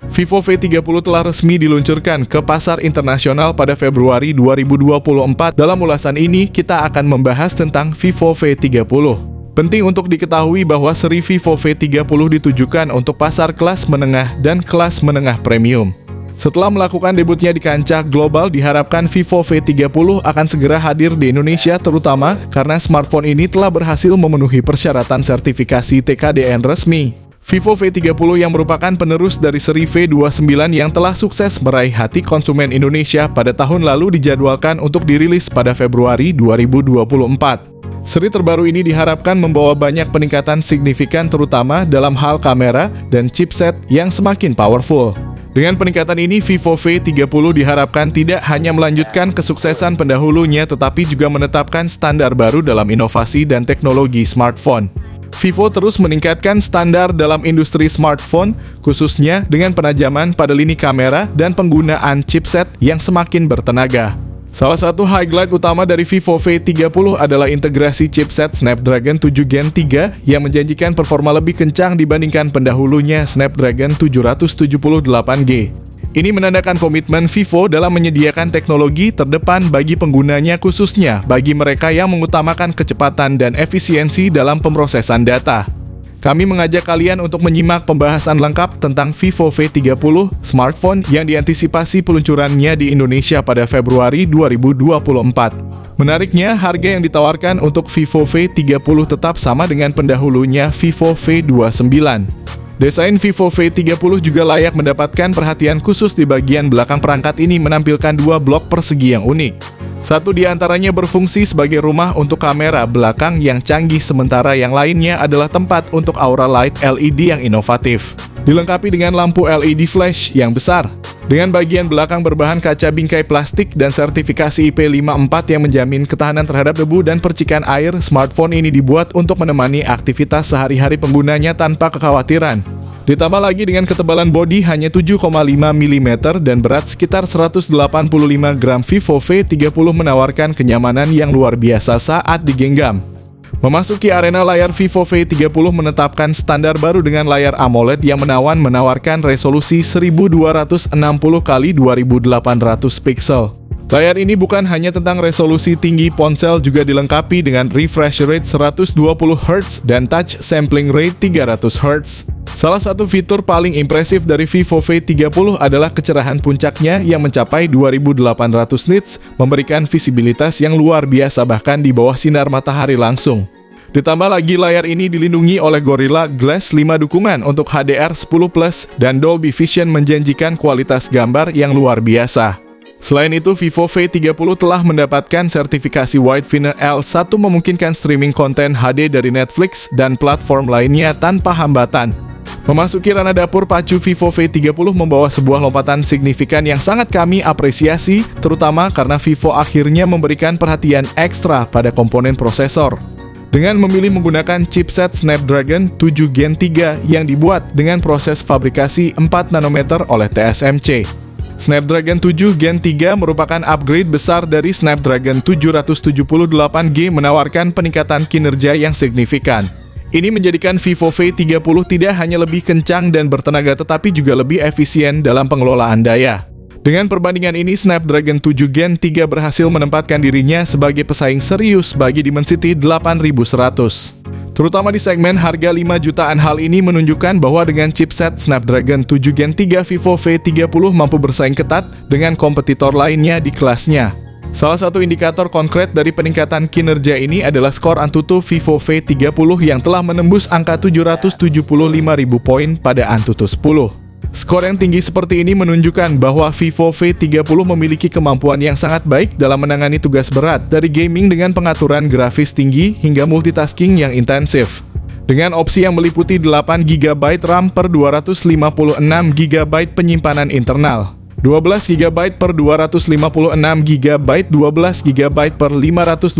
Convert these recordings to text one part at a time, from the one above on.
Vivo V30 telah resmi diluncurkan ke pasar internasional pada Februari 2024. Dalam ulasan ini, kita akan membahas tentang Vivo V30. Penting untuk diketahui bahwa seri Vivo V30 ditujukan untuk pasar kelas menengah dan kelas menengah premium. Setelah melakukan debutnya di kancah global, diharapkan Vivo V30 akan segera hadir di Indonesia, terutama karena smartphone ini telah berhasil memenuhi persyaratan sertifikasi TKDN resmi. Vivo V30 yang merupakan penerus dari seri V29 yang telah sukses meraih hati konsumen Indonesia pada tahun lalu dijadwalkan untuk dirilis pada Februari 2024. Seri terbaru ini diharapkan membawa banyak peningkatan signifikan terutama dalam hal kamera dan chipset yang semakin powerful. Dengan peningkatan ini, Vivo V30 diharapkan tidak hanya melanjutkan kesuksesan pendahulunya tetapi juga menetapkan standar baru dalam inovasi dan teknologi smartphone. Vivo terus meningkatkan standar dalam industri smartphone, khususnya dengan penajaman pada lini kamera dan penggunaan chipset yang semakin bertenaga. Salah satu highlight utama dari Vivo V30 adalah integrasi chipset Snapdragon 7 Gen 3 yang menjanjikan performa lebih kencang dibandingkan pendahulunya Snapdragon 778G. Ini menandakan komitmen Vivo dalam menyediakan teknologi terdepan bagi penggunanya, khususnya bagi mereka yang mengutamakan kecepatan dan efisiensi dalam pemrosesan data. Kami mengajak kalian untuk menyimak pembahasan lengkap tentang Vivo V30, smartphone yang diantisipasi peluncurannya di Indonesia pada Februari 2024. Menariknya, harga yang ditawarkan untuk Vivo V30 tetap sama dengan pendahulunya Vivo V29. Desain Vivo V30 juga layak mendapatkan perhatian khusus. Di bagian belakang perangkat ini menampilkan dua blok persegi yang unik. Satu di antaranya berfungsi sebagai rumah untuk kamera belakang yang canggih, sementara yang lainnya adalah tempat untuk aura light LED yang inovatif. Dilengkapi dengan lampu LED flash yang besar. Dengan bagian belakang berbahan kaca bingkai plastik dan sertifikasi IP54 yang menjamin ketahanan terhadap debu dan percikan air, smartphone ini dibuat untuk menemani aktivitas sehari-hari penggunanya tanpa kekhawatiran. Ditambah lagi dengan ketebalan bodi hanya 7,5 mm dan berat sekitar 185 gram, Vivo V30 menawarkan kenyamanan yang luar biasa saat digenggam. Memasuki arena layar, Vivo V30 menetapkan standar baru dengan layar AMOLED yang menawarkan resolusi 1260 x 2800 pixel. Layar ini bukan hanya tentang resolusi tinggi, ponsel juga dilengkapi dengan refresh rate 120 Hz dan touch sampling rate 300 Hz. Salah satu fitur paling impresif dari Vivo V30 adalah kecerahan puncaknya yang mencapai 2800 nits, memberikan visibilitas yang luar biasa bahkan di bawah sinar matahari langsung. Ditambah lagi, layar ini dilindungi oleh Gorilla Glass 5 dukungan untuk HDR10+ dan Dolby Vision menjanjikan kualitas gambar yang luar biasa. Selain itu, Vivo V30 telah mendapatkan sertifikasi Wide Finer L1 memungkinkan streaming konten HD dari Netflix dan platform lainnya tanpa hambatan. Memasuki ranah dapur, pacu Vivo V30 membawa sebuah lompatan signifikan yang sangat kami apresiasi, terutama karena Vivo akhirnya memberikan perhatian ekstra pada komponen prosesor. Dengan memilih menggunakan chipset Snapdragon 7 Gen 3 yang dibuat dengan proses fabrikasi 4 nanometer oleh TSMC. Snapdragon 7 Gen 3 merupakan upgrade besar dari Snapdragon 778G, menawarkan peningkatan kinerja yang signifikan. Ini menjadikan Vivo V30 tidak hanya lebih kencang dan bertenaga tetapi juga lebih efisien dalam pengelolaan daya. Dengan perbandingan ini, Snapdragon 7 Gen 3 berhasil menempatkan dirinya sebagai pesaing serius bagi Dimensity 8100. Terutama di segmen harga 5 jutaan. Hal ini menunjukkan bahwa dengan chipset Snapdragon 7 Gen 3, Vivo V30 mampu bersaing ketat dengan kompetitor lainnya di kelasnya. Salah satu indikator konkret dari peningkatan kinerja ini adalah skor Antutu Vivo V30 yang telah menembus angka 775.000 poin pada Antutu 10. Skor yang tinggi seperti ini menunjukkan bahwa Vivo V30 memiliki kemampuan yang sangat baik dalam menangani tugas berat, dari gaming dengan pengaturan grafis tinggi hingga multitasking yang intensif. Dengan opsi yang meliputi 8 GB RAM per 256 GB penyimpanan internal, 12 GB per 256 GB, 12 GB per 512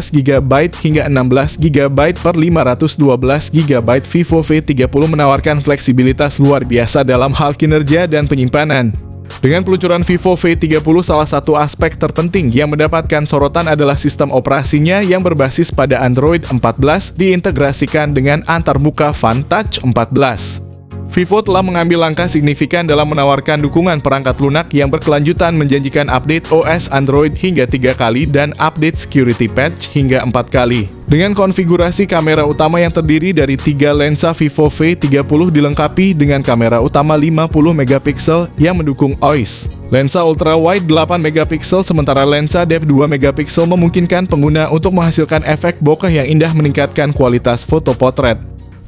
GB, hingga 16 GB per 512 GB, Vivo V30 menawarkan fleksibilitas luar biasa dalam hal kinerja dan penyimpanan. Dengan peluncuran Vivo V30, salah satu aspek terpenting yang mendapatkan sorotan adalah sistem operasinya yang berbasis pada Android 14 diintegrasikan dengan antarmuka Fun Touch 14. Vivo telah mengambil langkah signifikan dalam menawarkan dukungan perangkat lunak yang berkelanjutan, menjanjikan update OS Android hingga 3 kali dan update security patch hingga 4 kali. Dengan konfigurasi kamera utama yang terdiri dari 3 lensa Vivo V30 dilengkapi dengan kamera utama 50 megapiksel yang mendukung OIS. Lensa ultra wide 8 megapiksel sementara lensa depth 2 megapiksel memungkinkan pengguna untuk menghasilkan efek bokeh yang indah, meningkatkan kualitas foto potret.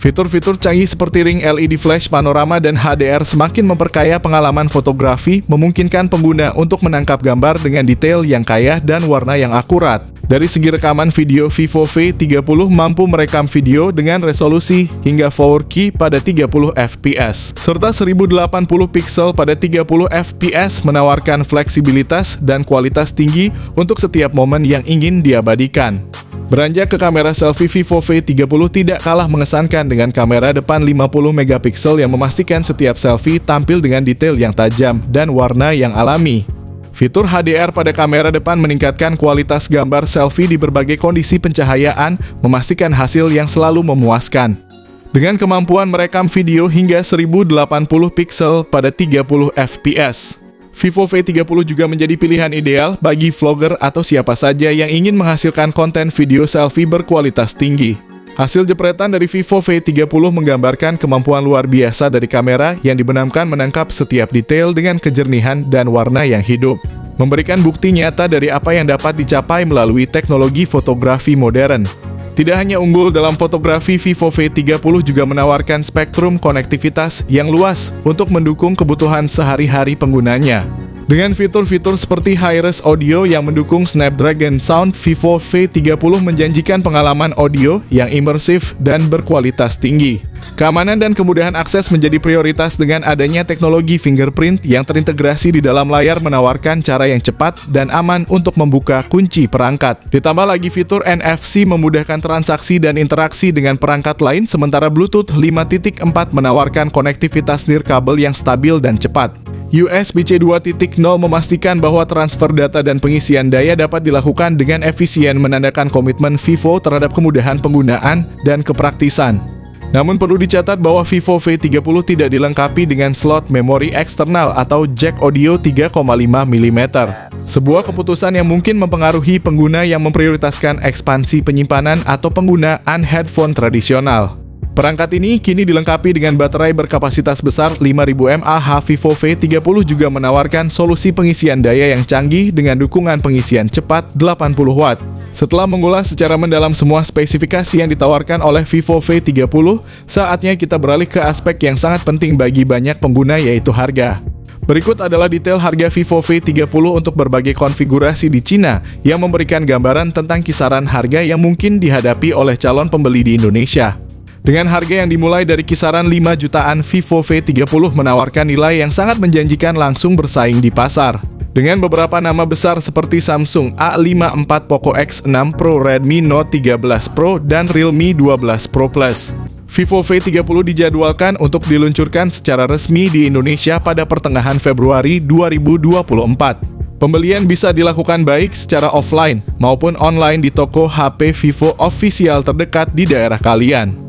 Fitur-fitur canggih seperti ring LED flash panorama dan HDR semakin memperkaya pengalaman fotografi, memungkinkan pengguna untuk menangkap gambar dengan detail yang kaya dan warna yang akurat. Dari segi rekaman video, Vivo V30 mampu merekam video dengan resolusi hingga 4K pada 30 fps, serta 1080 pixel pada 30 fps, menawarkan fleksibilitas dan kualitas tinggi untuk setiap momen yang ingin diabadikan. Beranjak ke kamera selfie, Vivo V30 tidak kalah mengesankan dengan kamera depan 50 megapiksel yang memastikan setiap selfie tampil dengan detail yang tajam dan warna yang alami. Fitur HDR pada kamera depan meningkatkan kualitas gambar selfie di berbagai kondisi pencahayaan, memastikan hasil yang selalu memuaskan. Dengan kemampuan merekam video hingga 1080 pixel pada 30 fps. Vivo V30 juga menjadi pilihan ideal bagi vlogger atau siapa saja yang ingin menghasilkan konten video selfie berkualitas tinggi. Hasil jepretan dari Vivo V30 menggambarkan kemampuan luar biasa dari kamera yang dibenamkan menangkap setiap detail dengan kejernihan dan warna yang hidup, memberikan bukti nyata dari apa yang dapat dicapai melalui teknologi fotografi modern. Tidak hanya unggul dalam fotografi, Vivo V30 juga menawarkan spektrum konektivitas yang luas untuk mendukung kebutuhan sehari-hari penggunanya. Dengan fitur-fitur seperti high-res audio yang mendukung Snapdragon Sound, Vivo V30 menjanjikan pengalaman audio yang imersif dan berkualitas tinggi. Keamanan dan kemudahan akses menjadi prioritas dengan adanya teknologi fingerprint yang terintegrasi di dalam layar, menawarkan cara yang cepat dan aman untuk membuka kunci perangkat. Ditambah lagi fitur NFC memudahkan transaksi dan interaksi dengan perangkat lain, sementara Bluetooth 5.4 menawarkan konektivitas nirkabel yang stabil dan cepat. USB-C 2.0 memastikan bahwa transfer data dan pengisian daya dapat dilakukan dengan efisien, menandakan komitmen Vivo terhadap kemudahan penggunaan dan kepraktisan. Namun perlu dicatat bahwa Vivo V30 tidak dilengkapi dengan slot memori eksternal atau jack audio 3,5 mm. Sebuah keputusan yang mungkin mempengaruhi pengguna yang memprioritaskan ekspansi penyimpanan atau penggunaan headphone tradisional. Perangkat ini kini dilengkapi dengan baterai berkapasitas besar 5000 mAh. Vivo V30 juga menawarkan solusi pengisian daya yang canggih dengan dukungan pengisian cepat 80 Watt. Setelah mengulas secara mendalam semua spesifikasi yang ditawarkan oleh Vivo V30, saatnya kita beralih ke aspek yang sangat penting bagi banyak pengguna, yaitu harga. Berikut adalah detail harga Vivo V30 untuk berbagai konfigurasi di Cina yang memberikan gambaran tentang kisaran harga yang mungkin dihadapi oleh calon pembeli di Indonesia. Dengan harga yang dimulai dari kisaran 5 jutaan, Vivo V30 menawarkan nilai yang sangat menjanjikan langsung bersaing di pasar. Dengan beberapa nama besar seperti Samsung A54, Poco X6 Pro, Redmi Note 13 Pro, dan Realme 12 Pro Plus. Vivo V30 dijadwalkan untuk diluncurkan secara resmi di Indonesia pada pertengahan Februari 2024. Pembelian bisa dilakukan baik secara offline maupun online di toko HP Vivo official terdekat di daerah kalian.